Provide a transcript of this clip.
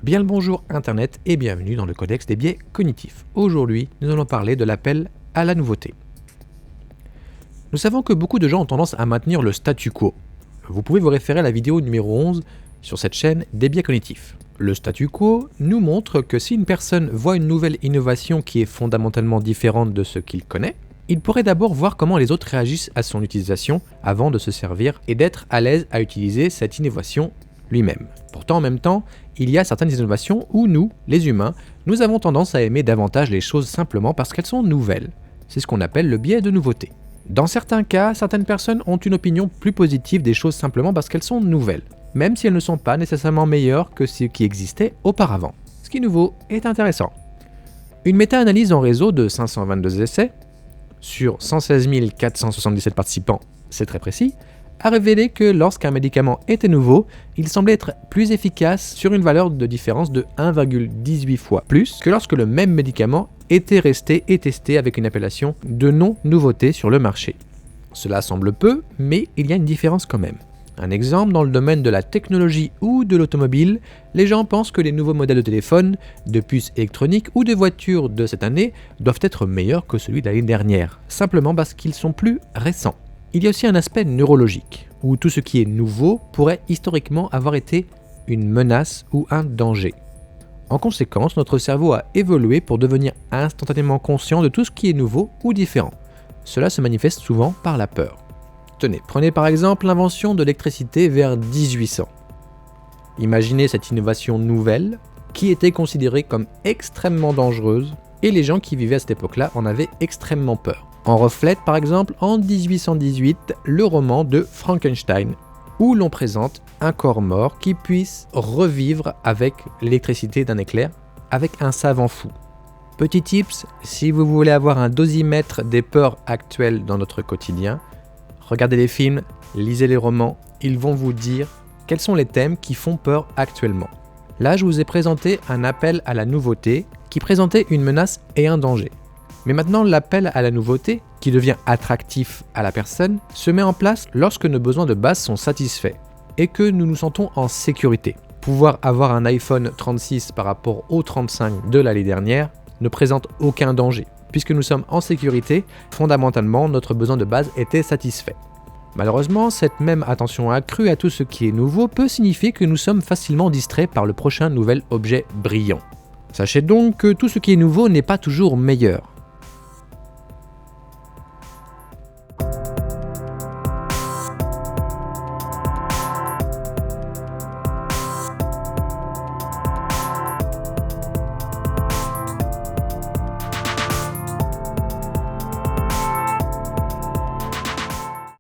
Bien le bonjour Internet et bienvenue dans le Codex des biais cognitifs. Aujourd'hui, nous allons parler de l'appel à la nouveauté. Nous savons que beaucoup de gens ont tendance à maintenir le statu quo. Vous pouvez vous référer à la vidéo numéro 11 sur cette chaîne des biais cognitifs. Le statu quo nous montre que si une personne voit une nouvelle innovation qui est fondamentalement différente de ce qu'il connaît, il pourrait d'abord voir comment les autres réagissent à son utilisation avant de se servir et d'être à l'aise à utiliser cette innovation lui-même. Pourtant, en même temps, il y a certaines innovations où nous, les humains, nous avons tendance à aimer davantage les choses simplement parce qu'elles sont nouvelles. C'est ce qu'on appelle le biais de nouveauté. Dans certains cas, certaines personnes ont une opinion plus positive des choses simplement parce qu'elles sont nouvelles, même si elles ne sont pas nécessairement meilleures que ce qui existait auparavant. Ce qui est nouveau est intéressant. Une méta-analyse en réseau de 522 essais, sur 116 477 participants, c'est très précis, a révélé que lorsqu'un médicament était nouveau, il semblait être plus efficace sur une valeur de différence de 1,18 fois plus que lorsque le même médicament était resté et testé avec une appellation de non-nouveauté sur le marché. Cela semble peu, mais il y a une différence quand même. Un exemple, dans le domaine de la technologie ou de l'automobile, les gens pensent que les nouveaux modèles de téléphone, de puces électroniques ou de voitures de cette année doivent être meilleurs que celui de l'année dernière, simplement parce qu'ils sont plus récents. Il y a aussi un aspect neurologique, où tout ce qui est nouveau pourrait historiquement avoir été une menace ou un danger. En conséquence, notre cerveau a évolué pour devenir instantanément conscient de tout ce qui est nouveau ou différent. Cela se manifeste souvent par la peur. Tenez, prenez par exemple l'invention de l'électricité vers 1800. Imaginez cette innovation nouvelle, qui était considérée comme extrêmement dangereuse, et les gens qui vivaient à cette époque-là en avaient extrêmement peur. On reflète par exemple en 1818 le roman de Frankenstein, où l'on présente un corps mort qui puisse revivre avec l'électricité d'un éclair, avec un savant fou. Petit tips, si vous voulez avoir un dosimètre des peurs actuelles dans notre quotidien, regardez les films, lisez les romans, ils vont vous dire quels sont les thèmes qui font peur actuellement. Là, je vous ai présenté un appel à la nouveauté qui présentait une menace et un danger. Mais maintenant, l'appel à la nouveauté, qui devient attractif à la personne, se met en place lorsque nos besoins de base sont satisfaits et que nous nous sentons en sécurité. Pouvoir avoir un iPhone 36 par rapport au 35 de l'année dernière ne présente aucun danger. Puisque nous sommes en sécurité, fondamentalement, notre besoin de base était satisfait. Malheureusement, cette même attention accrue à tout ce qui est nouveau peut signifier que nous sommes facilement distraits par le prochain nouvel objet brillant. Sachez donc que tout ce qui est nouveau n'est pas toujours meilleur.